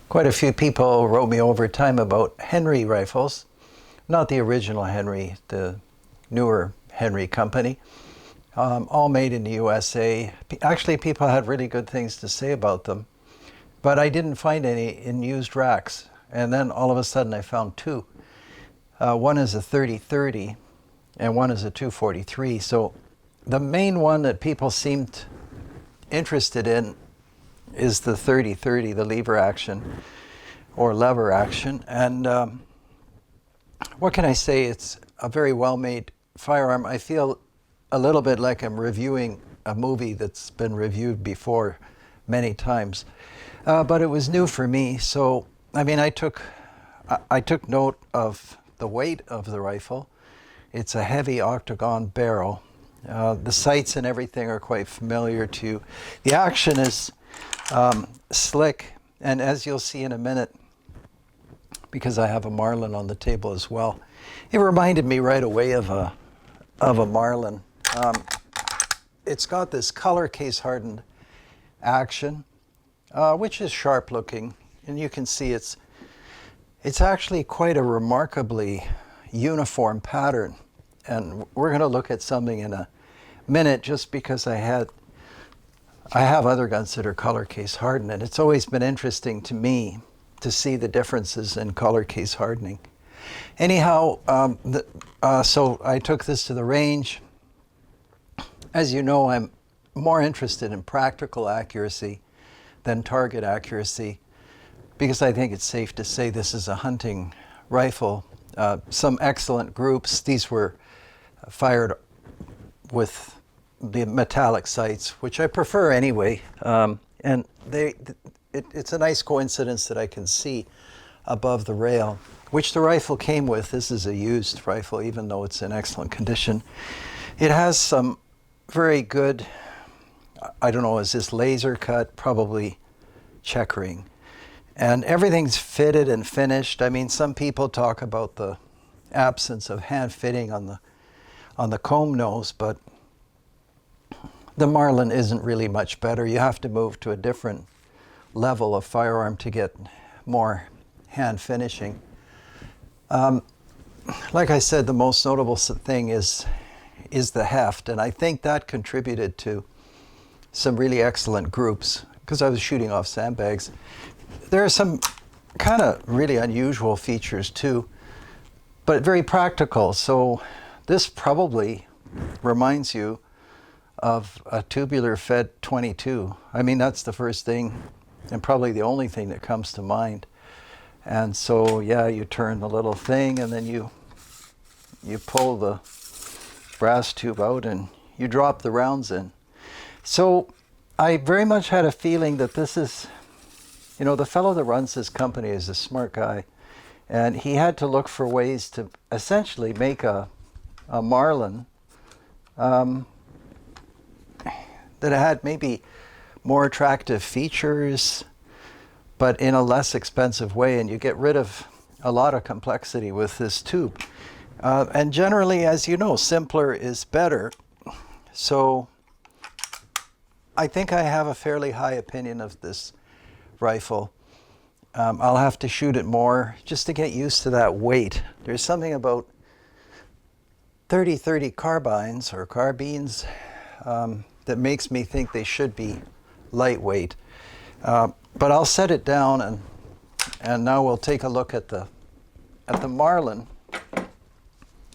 Quite a few people wrote me over time about Henry rifles, not the original Henry, the newer Henry company, all made in the USA. Actually, people had really good things to say about them, but I didn't find any in used racks. And then all of a sudden I found two. One is a 30-30 and one is a 243. So the main one that people seemed interested in is the 30-30, the lever action or lever action. And what can I say? It's a very well-made firearm. I feel a little bit like I'm reviewing a movie that's been reviewed before many times. But it was new for me. So, I mean, I took note of the weight of the rifle. It's a heavy octagon barrel. The sights and everything are quite familiar to you. The action is slick, and as you'll see in a minute, because I have a Marlin on the table as well, it reminded me right away of a Marlin. It's got this color case hardened action, which is sharp looking, and you can see it's actually quite a remarkably uniform pattern. And we're going to look at something in a minute, just because I have other guns that are color case hardened, and it's always been interesting to me to see the differences in color case hardening. Anyhow, so I took this to the range. As you know, I'm more interested in practical accuracy than target accuracy, because I think it's safe to say this is a hunting rifle. Some excellent groups. These were fired with the metallic sights, which I prefer anyway. And it's a nice coincidence that I can see above the rail, which the rifle came with. This is a used rifle, even though it's in excellent condition. It has some very good, I don't know, is this laser cut? Probably checkering. And everything's fitted and finished. I mean, some people talk about the absence of hand fitting on the comb nose, but the Marlin isn't really much better. You have to move to a different level of firearm to get more hand finishing. Like I said, the most notable thing is the heft, and I think that contributed to some really excellent groups, because I was shooting off sandbags. There are some kind of really unusual features too, but very practical. So this probably reminds you of a tubular fed 22. I mean, that's the first thing and probably the only thing that comes to mind. And so, yeah, you turn the little thing and then you pull the brass tube out and you drop the rounds in. So I very much had a feeling that this is, you know, the fellow that runs this company is a smart guy, and he had to look for ways to essentially make a Marlin that had maybe more attractive features, but in a less expensive way, and you get rid of a lot of complexity with this tube. And generally, as you know, simpler is better. So I think I have a fairly high opinion of this rifle. I'll have to shoot it more just to get used to that weight. There's something about 30-30 carbines or carbines that makes me think they should be lightweight. But I'll set it down, and now we'll take a look at the Marlin.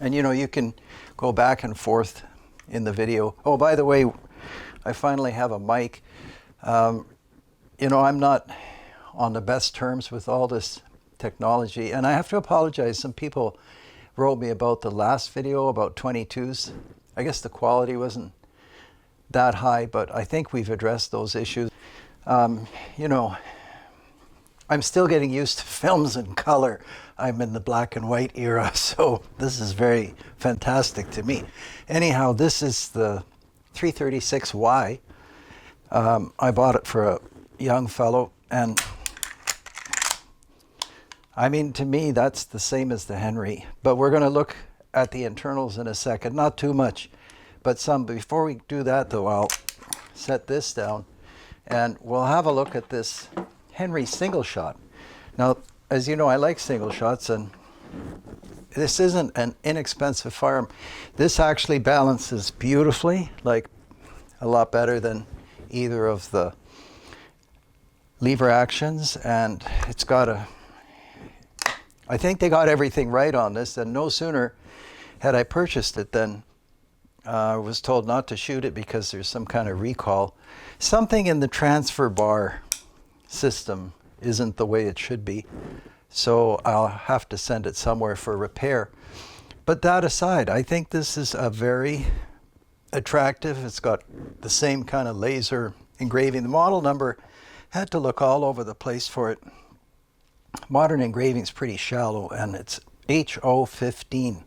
And you know, you can go back and forth in the video. Oh, by the way, I finally have a mic. You know, I'm not on the best terms with all this technology, and I have to apologize. Some people wrote me about the last video about 22s. I guess the quality wasn't that high, but I think we've addressed those issues. You know, I'm still getting used to films in color. I'm in the black and white era, so this is very fantastic to me. Anyhow, this is the 336Y. I bought it for a young fellow, and I mean, to me, that's the same as the Henry. But we're going to look at the internals in a second. Not too much, but some. Before we do that, though, I'll set this down, and we'll have a look at this Henry single shot. Now, as you know, I like single shots, and this isn't an inexpensive firearm. This actually balances beautifully, like a lot better than either of the lever actions, and it's got I think they got everything right on this, and no sooner had I purchased it than I was told not to shoot it because there's some kind of recall. Something in the transfer bar system isn't the way it should be, so I'll have to send it somewhere for repair. But that aside, I think this is a very attractive. It's got the same kind of laser engraving. The model number, had to look all over the place for it. Modern engraving is pretty shallow, and it's HO15.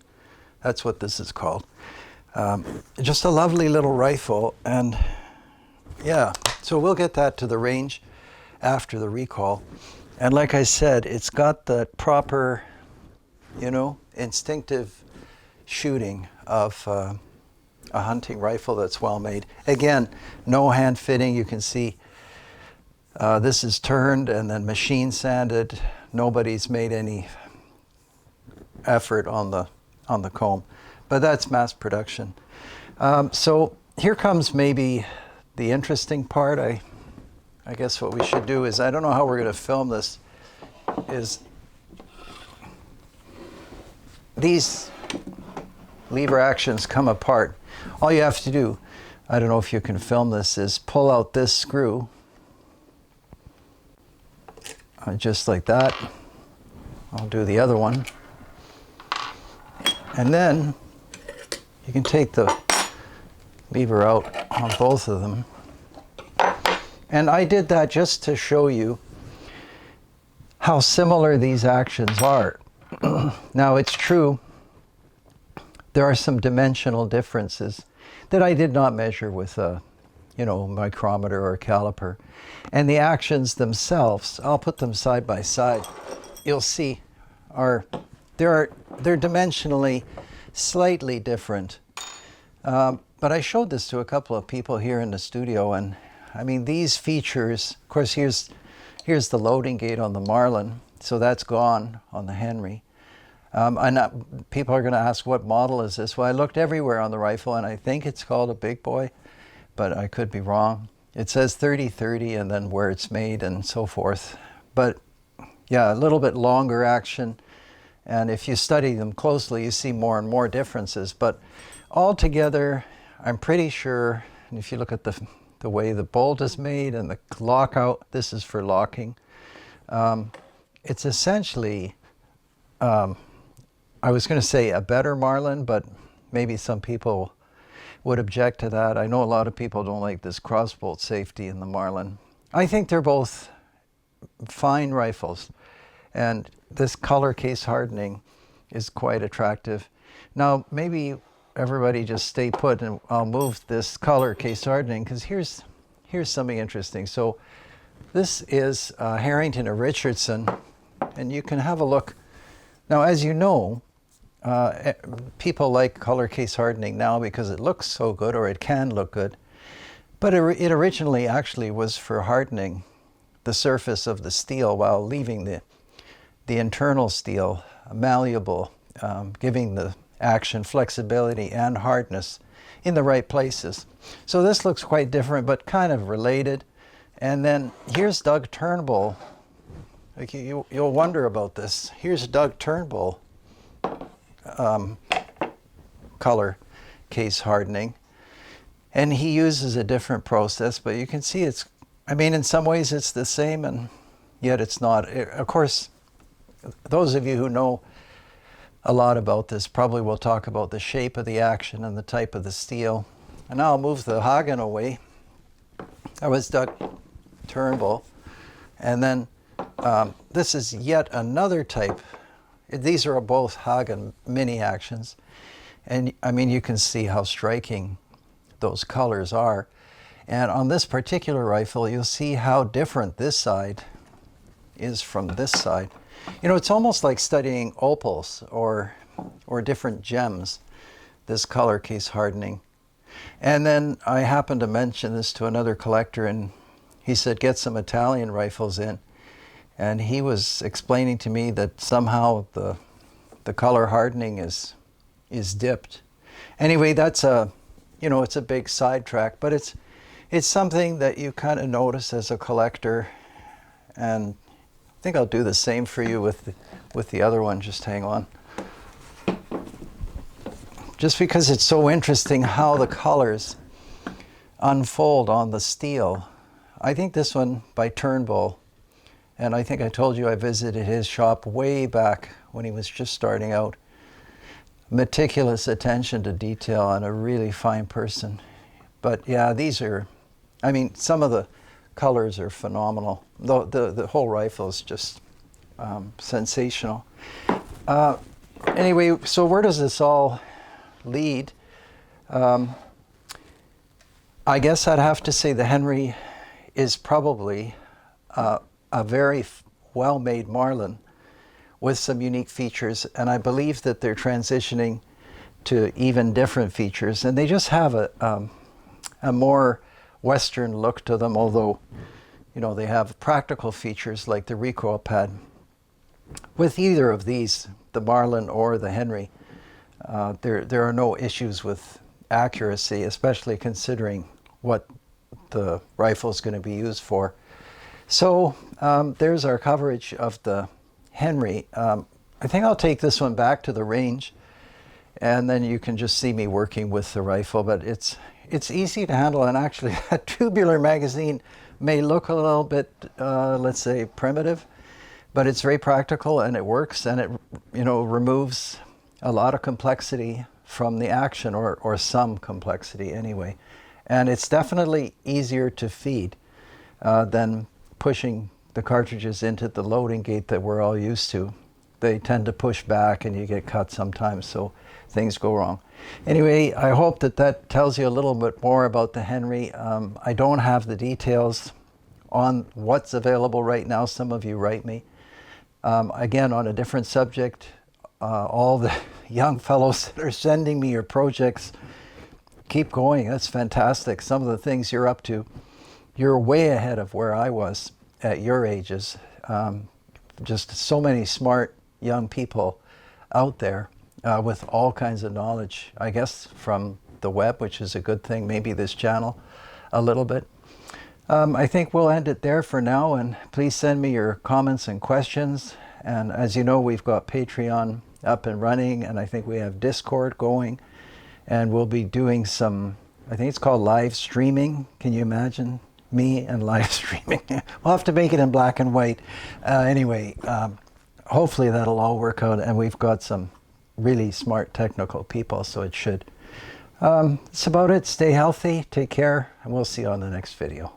That's what this is called. Just a lovely little rifle, and yeah, so we'll get that to the range after the recall. And like I said, it's got the proper, instinctive shooting of a hunting rifle that's well made. Again, no hand fitting. You can see this is turned and then machine sanded. Nobody's made any effort on the comb, but that's mass production. So here comes maybe the interesting part. I guess what we should do is, I don't know how we're going to film this, is these lever actions come apart. All you have to do, I don't know if you can film this, is pull out this screw, just like that. I'll do the other one. And then you can take the lever out on both of them. And I did that just to show you how similar these actions are. Now, it's true, there are some dimensional differences that I did not measure with a micrometer or a caliper. And the actions themselves, I'll put them side by side, you'll see they're dimensionally slightly different. But I showed this to a couple of people here in the studio, and I mean, these features, of course, here's the loading gate on the Marlin, so that's gone on the Henry. People are going to ask, what model is this? Well, I looked everywhere on the rifle, and I think it's called a Big Boy, but I could be wrong. It says 30-30 and then where it's made and so forth. But yeah, a little bit longer action, and if you study them closely, you see more and more differences. But altogether, I'm pretty sure, and if you look at the way the bolt is made and the lockout, this is for locking. It's essentially, I was going to say a better Marlin, but maybe some people would object to that. I know a lot of people don't like this crossbolt safety in the Marlin. I think they're both fine rifles, and this color case hardening is quite attractive. Now, maybe everybody just stay put, and I'll move this color case hardening, because here's something interesting. So this is Harrington or Richardson, and you can have a look. Now, as you know, people like color case hardening now because it looks so good, or it can look good. But it originally actually was for hardening the surface of the steel while leaving the internal steel malleable, giving the action flexibility and hardness in the right places. So this looks quite different, but kind of related. And then here's Doug Turnbull. Like you'll wonder about this. Here's Doug Turnbull color case hardening, and he uses a different process, but you can see in some ways it's the same, and yet it's not. Of course, those of you who know a lot about this probably will talk about the shape of the action and the type of the steel. And now I'll move the Hagen away. That was Doug Turnbull. And then this is yet another type. These are both Hagen mini actions. And I mean, you can see how striking those colors are. And on this particular rifle, you'll see how different this side is from this side. It's almost like studying opals or different gems, this color case hardening. And then I happened to mention this to another collector, and he said, get some Italian rifles in. and he was explaining to me that somehow the color hardening is dipped. Anyway, that's it's a big sidetrack, but it's something that you kind of notice as a collector, and I think I'll do the same for you with the other one. Just hang on. Just because it's so interesting how the colors unfold on the steel. I think this one by Turnbull, and I think I told you I visited his shop way back when he was just starting out. Meticulous attention to detail and a really fine person. But yeah, these are, I mean, some of the colors are phenomenal. The whole rifle is just sensational. Anyway, so where does this all lead? I guess I'd have to say the Henry is probably a very well-made Marlin with some unique features, and I believe that they're transitioning to even different features, and they just have a more Western look to them, although they have practical features like the recoil pad. With either of these, the Marlin or the Henry, there are no issues with accuracy, especially considering what the rifle is going to be used for. So there's our coverage of the Henry. I think I'll take this one back to the range, and then you can just see me working with the rifle. But it's easy to handle, and actually a tubular magazine may look a little bit, let's say, primitive, but it's very practical and it works, and it removes a lot of complexity from the action, or some complexity anyway. And it's definitely easier to feed than pushing the cartridges into the loading gate that we're all used to. They tend to push back and you get cut sometimes, so things go wrong. Anyway, I hope that tells you a little bit more about the Henry. I don't have the details on what's available right now. Some of you write me. Again, on a different subject, all the young fellows that are sending me your projects, keep going. That's fantastic. Some of the things you're up to, you're way ahead of where I was at your ages. Just so many smart young people out there with all kinds of knowledge, I guess, from the web, which is a good thing, maybe this channel a little bit. I think we'll end it there for now, and please send me your comments and questions. And as you know, we've got Patreon up and running, and I think we have Discord going, and we'll be doing some, I think it's called live streaming. Can you imagine me and live streaming? We'll have to make it in black and white. Anyway, hopefully that'll all work out, and we've got some really smart technical people, so it should. That's about it. Stay healthy, take care, and we'll see you on the next video.